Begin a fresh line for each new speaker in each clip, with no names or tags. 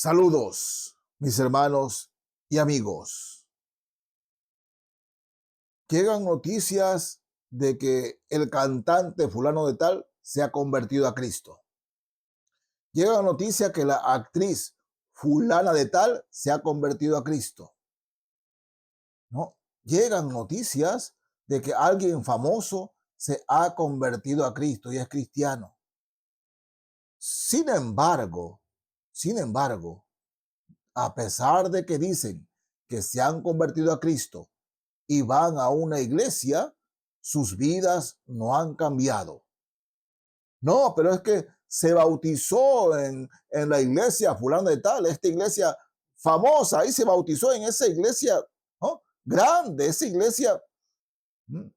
Saludos, mis hermanos y amigos. Llegan noticias de que el cantante fulano de tal se ha convertido a Cristo. Llega noticia que la actriz fulana de tal se ha convertido a Cristo. ¿No? Llegan noticias de que alguien famoso se ha convertido a Cristo y es cristiano. Sin embargo, sin embargo, a pesar de que dicen que se han convertido a Cristo y van a una iglesia, sus vidas no han cambiado. No, pero es que se bautizó en la iglesia fulano de tal, esta iglesia famosa, ahí se bautizó en esa iglesia, ¿no? Grande, esa iglesia. Mm,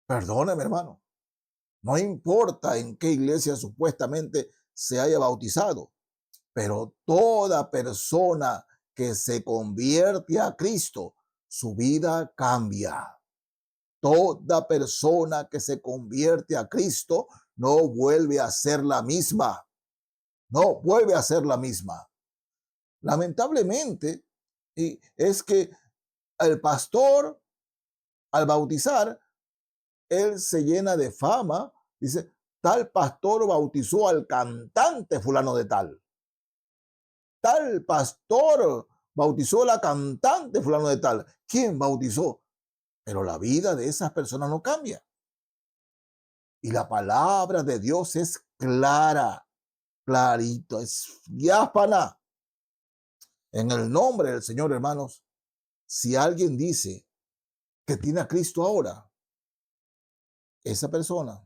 Perdóneme, hermano, no importa en qué iglesia supuestamente se haya bautizado, pero toda persona que se convierte a Cristo, su vida cambia. Toda persona que se convierte a Cristo no vuelve a ser la misma, no vuelve a ser la misma. Lamentablemente, y es que el pastor, al bautizar, él se llena de fama, dice, tal pastor bautizó al cantante fulano de tal, tal pastor bautizó a la cantante fulano de tal. ¿Quién bautizó? Pero la vida de esas personas no cambia. Y la palabra de Dios es clara, clarito, es diáfana. En el nombre del Señor, hermanos, si alguien dice que tiene a Cristo ahora, esa persona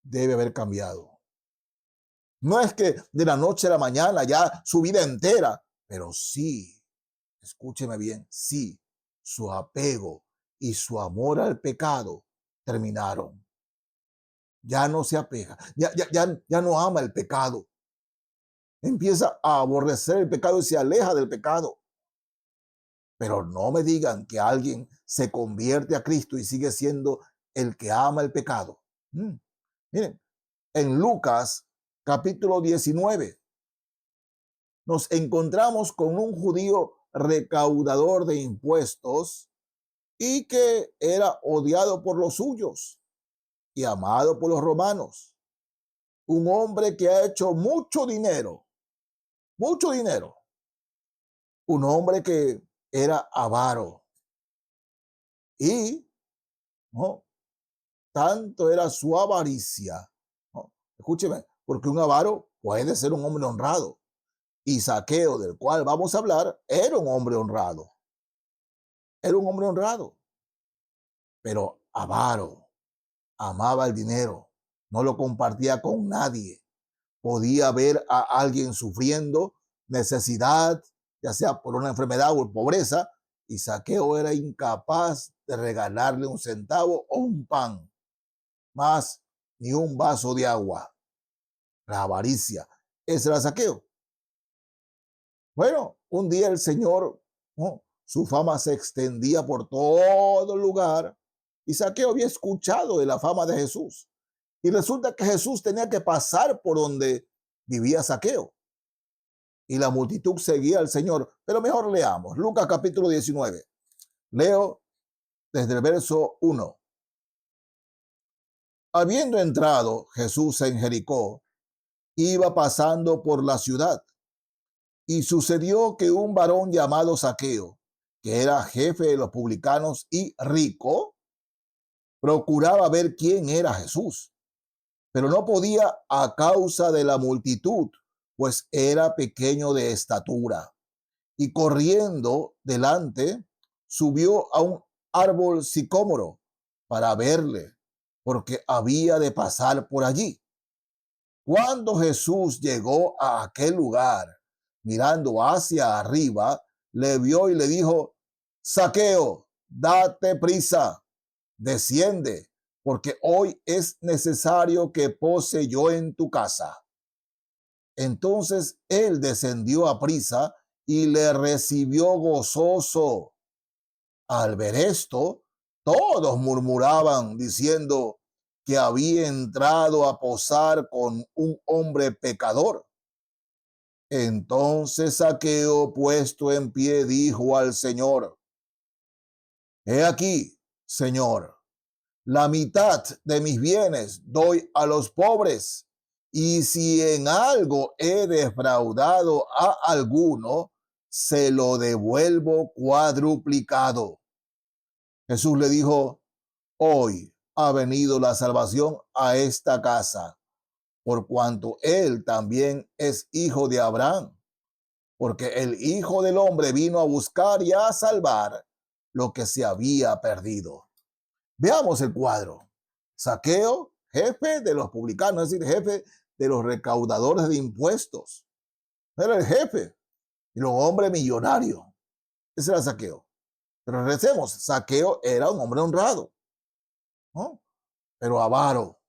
debe haber cambiado. No es que de la noche a la mañana ya su vida entera, pero sí, escúcheme bien, sí, su apego y su amor al pecado terminaron. Ya no se apega, ya no ama el pecado. Empieza a aborrecer el pecado y se aleja del pecado. Pero no me digan que alguien se convierte a Cristo y sigue siendo el que ama el pecado. Miren, en Lucas capítulo 19 nos encontramos con un judío recaudador de impuestos y que era odiado por los suyos y amado por los romanos. Un hombre que ha hecho mucho dinero. Un hombre que era avaro y, ¿no?, tanto era su avaricia, ¿no? Escúcheme, porque un avaro puede ser un hombre honrado. Y Zaqueo, del cual vamos a hablar, era un hombre honrado. Era un hombre honrado, pero avaro, amaba el dinero, no lo compartía con nadie. Podía ver a alguien sufriendo necesidad, ya sea por una enfermedad o pobreza, y Zaqueo era incapaz de regalarle un centavo o un pan, más ni un vaso de agua. La avaricia, ese era Zaqueo. Bueno, un día el Señor, ¿no?, su fama se extendía por todo el lugar y Zaqueo había escuchado de la fama de Jesús. Y resulta que Jesús tenía que pasar por donde vivía Zaqueo. Y la multitud seguía al Señor. Pero mejor leamos Lucas capítulo 19. Leo desde el verso 1. Habiendo entrado Jesús en Jericó, iba pasando por la ciudad. Y sucedió que un varón llamado Zaqueo, que era jefe de los publicanos y rico, procuraba ver quién era Jesús, pero no podía a causa de la multitud, pues era pequeño de estatura. Y corriendo delante, subió a un árbol sicómoro para verle, porque había de pasar por allí. Cuando Jesús llegó a aquel lugar, mirando hacia arriba, le vio y le dijo: Zaqueo, date prisa, desciende, porque hoy es necesario que pose yo en tu casa. Entonces él descendió a prisa y le recibió gozoso. Al ver esto, todos murmuraban diciendo que había entrado a posar con un hombre pecador. Entonces Zaqueo, puesto en pie, dijo al Señor: He aquí, Señor, la mitad de mis bienes doy a los pobres, y si en algo he defraudado a alguno, se lo devuelvo cuadruplicado. Jesús le dijo: Hoy ha venido la salvación a esta casa, por cuanto él también es hijo de Abraham, porque el Hijo del Hombre vino a buscar y a salvar lo que se había perdido. Veamos el cuadro. Zaqueo, jefe de los publicanos, es decir, jefe de los recaudadores de impuestos. Era el jefe y un hombre millonario. Ese era Zaqueo. Pero regresemos, Zaqueo era un hombre honrado, ¿no? Pero avaro,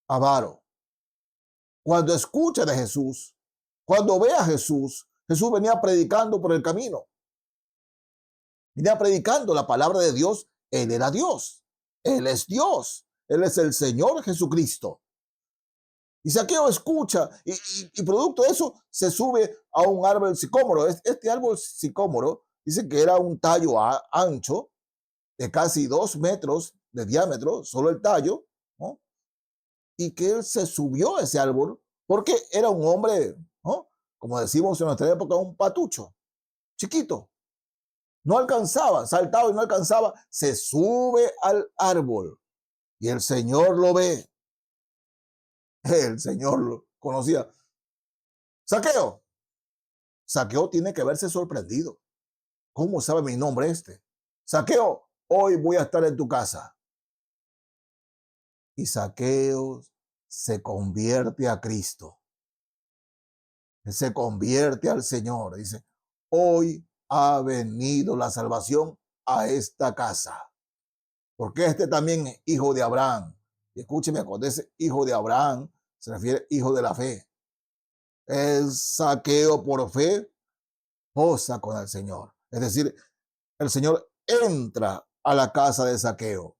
avaro. Cuando escucha de Jesús, cuando ve a Jesús, Jesús venía predicando por el camino. Venía predicando la palabra de Dios. Él era Dios. Él es Dios. Él es el Señor Jesucristo. Y Zaqueo escucha y producto de eso se sube a un árbol sicómoro. Este árbol sicómoro dice que era un tallo ancho de casi 2 metros de diámetro, solo el tallo, ¿no? Y que él se subió a ese árbol porque era un hombre, ¿no? Como decimos en nuestra época, un patucho, chiquito. No alcanzaba, saltaba y no alcanzaba, se sube al árbol y el Señor lo ve. El Señor lo conocía. Zaqueo. Zaqueo tiene que verse sorprendido. ¿Cómo sabe mi nombre este? Zaqueo, hoy voy a estar en tu casa. Y Zaqueo se convierte a Cristo. Se convierte al Señor. Dice, hoy ha venido la salvación a esta casa. Porque este también es hijo de Abraham. Y escúcheme, cuando dice hijo de Abraham, se refiere hijo de la fe. El Zaqueo por fe posa con el Señor. Es decir, el Señor entra a la casa de Zaqueo.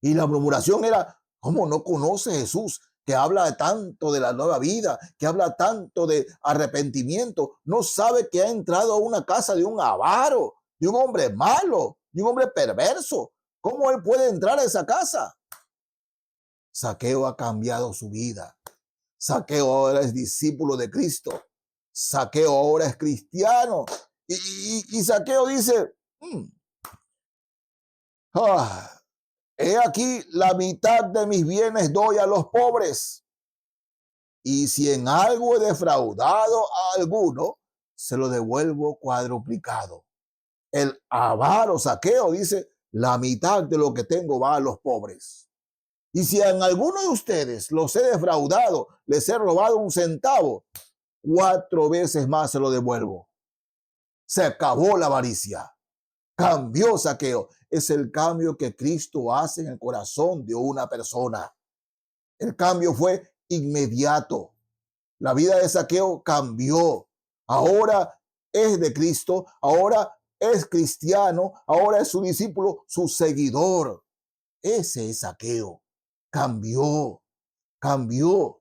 Y la murmuración era, ¿cómo no conoce Jesús? Que habla tanto de la nueva vida, que habla tanto de arrepentimiento. No sabe que ha entrado a una casa de un avaro, de un hombre malo, de un hombre perverso. ¿Cómo él puede entrar a esa casa? Zaqueo ha cambiado su vida. Zaqueo ahora es discípulo de Cristo. Zaqueo ahora es cristiano. Y Zaqueo dice, he aquí la mitad de mis bienes doy a los pobres. Y si en algo he defraudado a alguno, se lo devuelvo cuadruplicado. El avaro Zaqueo dice, la mitad de lo que tengo va a los pobres. Y si en alguno de ustedes los he defraudado, les he robado un centavo, 4 veces más se lo devuelvo. Se acabó la avaricia. Cambió Zaqueo. Es el cambio que Cristo hace en el corazón de una persona. El cambio fue inmediato. La vida de Zaqueo cambió. Ahora es de Cristo, ahora es cristiano, ahora es su discípulo, su seguidor. Ese es Zaqueo. Cambió, cambió.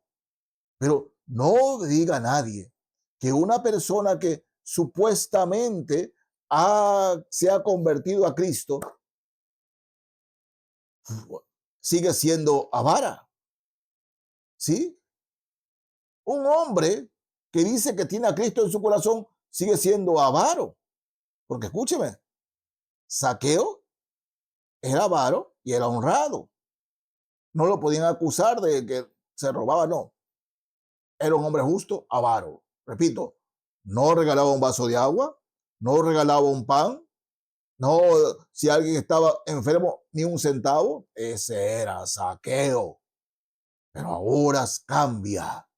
Pero no diga a nadie que una persona que supuestamente se ha convertido a Cristo sigue siendo avara. ¿Sí? Un hombre que dice que tiene a Cristo en su corazón sigue siendo avaro. Porque escúcheme, Zaqueo era avaro y era honrado. No lo podían acusar de que se robaba, no. Era un hombre justo, avaro. Repito, no regalaba un vaso de agua, no regalaba un pan, no, si alguien estaba enfermo, ni un centavo. Ese era Zaqueo. Pero ahora cambia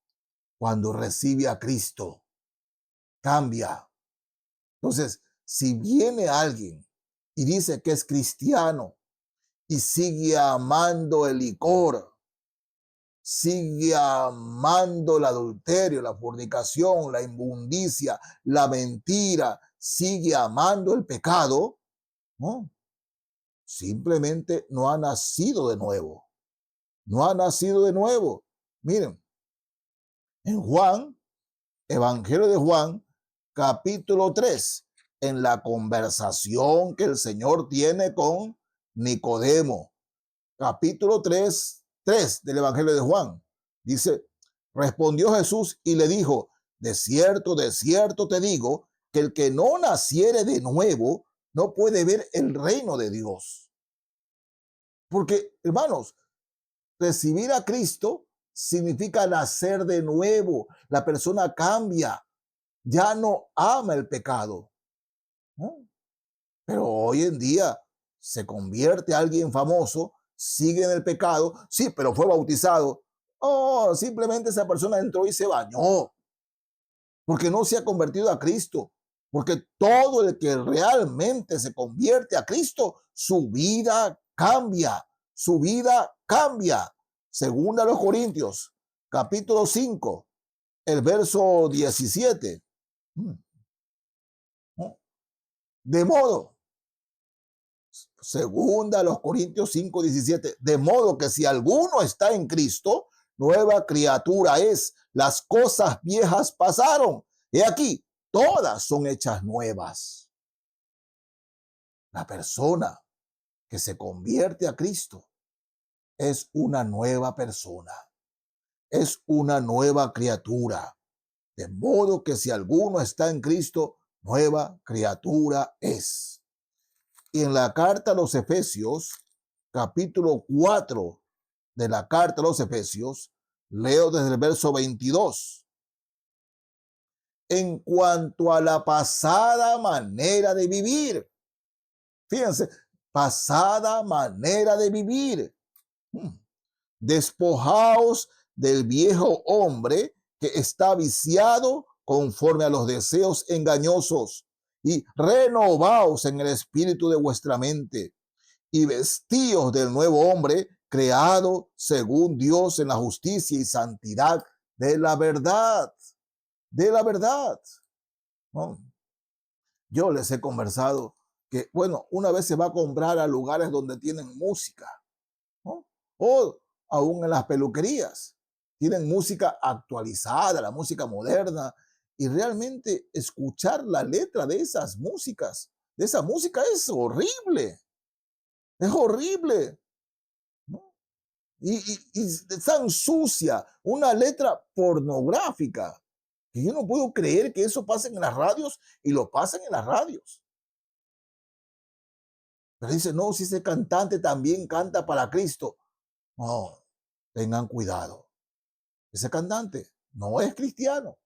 cuando recibe a Cristo. Cambia. Entonces, si viene alguien y dice que es cristiano y sigue amando el licor, sigue amando el adulterio, la fornicación, la inmundicia, la mentira, sigue amando el pecado, ¿no? Simplemente no ha nacido de nuevo. No ha nacido de nuevo. Miren, en Juan Evangelio de Juan, capítulo 3, en la conversación que el Señor tiene con Nicodemo. Capítulo 3 del Evangelio de Juan. Dice, respondió Jesús y le dijo, de cierto te digo, que el que no naciere de nuevo no puede ver el reino de Dios. Porque, hermanos, recibir a Cristo significa nacer de nuevo. La persona cambia, ya no ama el pecado, ¿no? Pero hoy en día se convierte a alguien famoso, sigue en el pecado, sí, pero fue bautizado. Oh, simplemente esa persona entró y se bañó, porque no se ha convertido a Cristo. Porque todo el que realmente se convierte a Cristo, su vida cambia, su vida cambia. Según a los Corintios, capítulo 5, el verso 17. De modo, segunda a los Corintios 5:17, de modo que si alguno está en Cristo, nueva criatura es. Las cosas viejas pasaron. He aquí, todas son hechas nuevas. La persona que se convierte a Cristo es una nueva persona, es una nueva criatura. De modo que si alguno está en Cristo, nueva criatura es. Y en la carta a los Efesios, capítulo 4 de la carta a los Efesios, leo desde el verso 22. En cuanto a la pasada manera de vivir, fíjense, pasada manera de vivir, despojaos del viejo hombre que está viciado conforme a los deseos engañosos y renovaos en el espíritu de vuestra mente y vestíos del nuevo hombre creado según Dios en la justicia y santidad de la verdad, de la verdad. ¿No? Yo les he conversado que, bueno, una vez se va a comprar a lugares donde tienen música, ¿no? O aún en las peluquerías, tienen música actualizada, la música moderna, y realmente escuchar la letra de esas músicas, de esa música es horrible, ¿no? Y tan sucia, una letra pornográfica, que yo no puedo creer que eso pase en las radios y lo pasen en las radios. Pero dice, no, si ese cantante también canta para Cristo. No, tengan cuidado. Ese cantante no es cristiano,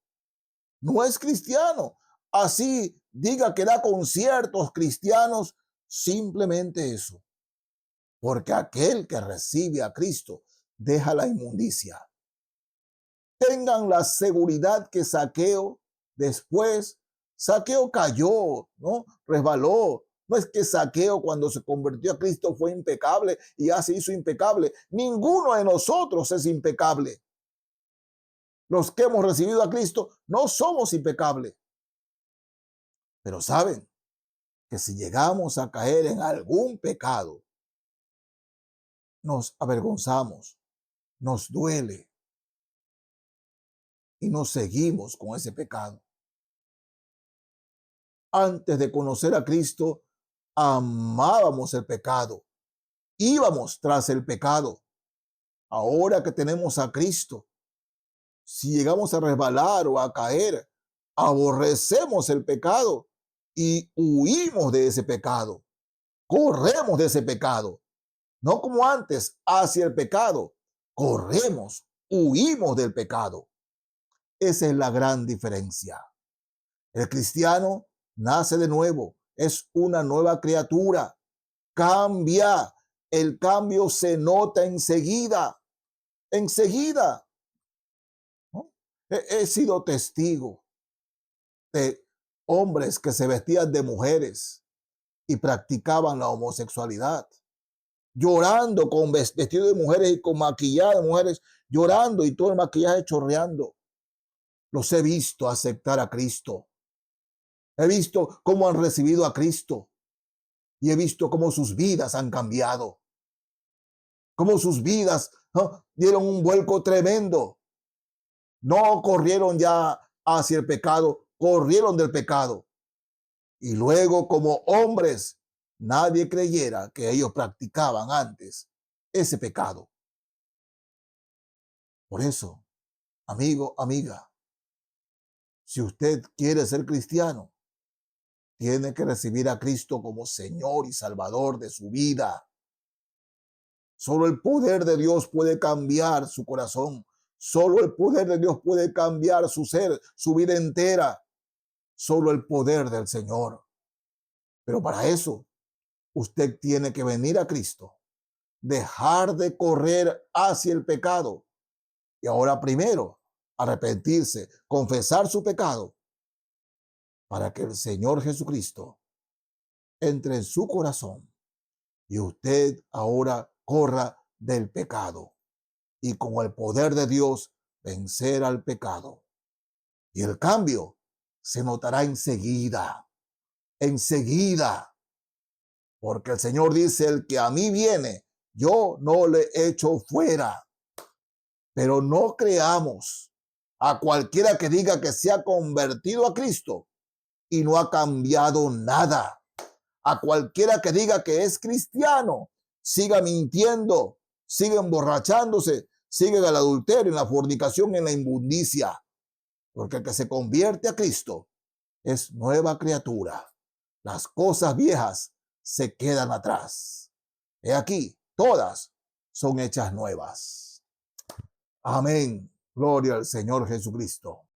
no es cristiano. Así diga que da conciertos cristianos, simplemente eso. Porque aquel que recibe a Cristo deja la inmundicia. Tengan la seguridad que Saqueo cayó, ¿no? Resbaló. No es que Saqueo cuando se convirtió a Cristo fue impecable y ya se hizo impecable. Ninguno de nosotros es impecable. Los que hemos recibido a Cristo no somos impecables. Pero saben que si llegamos a caer en algún pecado, nos avergonzamos, nos duele y nos seguimos con ese pecado. Antes de conocer a Cristo, amábamos el pecado, íbamos tras el pecado. Ahora que tenemos a Cristo, si llegamos a resbalar o a caer, aborrecemos el pecado y huimos de ese pecado, corremos de ese pecado, no como antes hacia el pecado, corremos, huimos del pecado. Esa es la gran diferencia. El cristiano nace de nuevo, es una nueva criatura, cambia, el cambio se nota enseguida, enseguida. ¿No? He sido testigo de hombres que se vestían de mujeres y practicaban la homosexualidad, llorando con vestido de mujeres y con maquillaje de mujeres, llorando y todo el maquillaje chorreando. Los he visto aceptar a Cristo. He visto cómo han recibido a Cristo y he visto cómo sus vidas han cambiado, cómo sus vidas, ¿no?, dieron un vuelco tremendo. No corrieron ya hacia el pecado, corrieron del pecado. Y luego, como hombres, nadie creyera que ellos practicaban antes ese pecado. Por eso, amigo, amiga, si usted quiere ser cristiano, tiene que recibir a Cristo como Señor y Salvador de su vida. Solo el poder de Dios puede cambiar su corazón. Solo el poder de Dios puede cambiar su ser, su vida entera. Solo el poder del Señor. Pero para eso, usted tiene que venir a Cristo, dejar de correr hacia el pecado y ahora primero arrepentirse, confesar su pecado para que el Señor Jesucristo entre en su corazón y usted ahora corra del pecado y con el poder de Dios vencer al pecado. Y el cambio se notará enseguida, porque el Señor dice, el que a mí viene, yo no le echo fuera. Pero no creamos a cualquiera que diga que se ha convertido a Cristo y no ha cambiado nada. A cualquiera que diga que es cristiano, siga mintiendo, siga emborrachándose, siga en el adulterio, en la fornicación, en la inmundicia. Porque el que se convierte a Cristo es nueva criatura. Las cosas viejas se quedan atrás. He aquí, todas son hechas nuevas. Amén. Gloria al Señor Jesucristo.